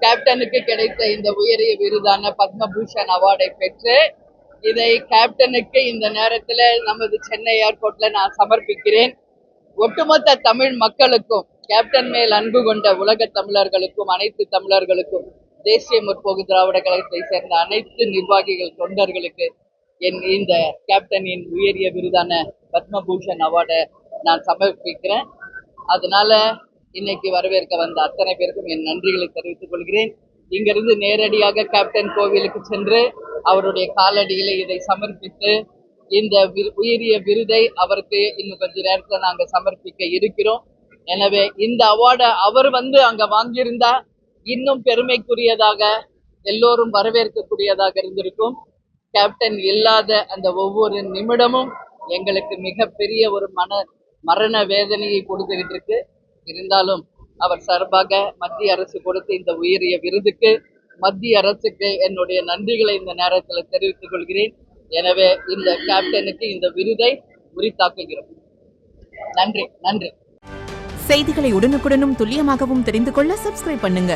கேப்டனுக்கு கிடைத்த இந்த உயரிய விருதான பத்மபூஷன் அவார்டை பெற்று இதை கேப்டனுக்கு இந்த நேரத்தில் நமது சென்னை ஏர்போர்ட்ல நான் சமர்ப்பிக்கிறேன். ஒட்டுமொத்த தமிழ் மக்களுக்கும், கேப்டன் மேல் அன்பு கொண்ட உலக தமிழர்களுக்கும், அனைத்து தமிழர்களுக்கும், தேசிய முற்போக்கு திராவிட கழகத்தை சேர்ந்த அனைத்து நிர்வாகிகள் தொண்டர்களுக்கு இந்த கேப்டனின் உயரிய விருதான பத்மபூஷன் அவார்டை நான் சமர்ப்பிக்கிறேன். அதனால இன்னைக்கு வரவேற்க வந்த அத்தனை பேருக்கும் என் நன்றிகளை தெரிவித்துக் கொள்கிறேன். இங்கிருந்து நேரடியாக கேப்டன் கோவிலுக்கு சென்று அவருடைய காலடியில இதை சமர்ப்பித்து இந்த உயரிய விருதை அவருக்கு இன்னும் கொஞ்ச நேரத்தில் நாங்க சமர்ப்பிக்க இருக்கிறோம். எனவே இந்த அவார்டை அவர் அங்க வாங்கியிருந்தா இன்னும் பெருமைக்குரியதாக, எல்லோரும் வரவேற்கக்கூடியதாக இருந்திருக்கும். கேப்டன் இல்லாத அந்த ஒவ்வொரு நிமிடமும் எங்களுக்கு மிகப்பெரிய ஒரு மரண வேதனையை கொடுத்துக்கிட்டு இருக்கு. இருந்தாலும் அவர் சார்பாக மத்திய அரசு கொடுத்த இந்த உயரிய விருதுக்கு மத்திய அரசுக்கு என்னுடைய நன்றிகளை இந்த நேரத்தில் தெரிவித்துக் கொள்கிறேன். எனவே இந்த கேப்டனுக்கு இந்த விருதை உரித்தாக்குகிறோம். நன்றி. செய்திகளை உடனுக்குடனும் துல்லியமாகவும் தெரிந்து கொள்ள சப்ஸ்கிரைப் பண்ணுங்க.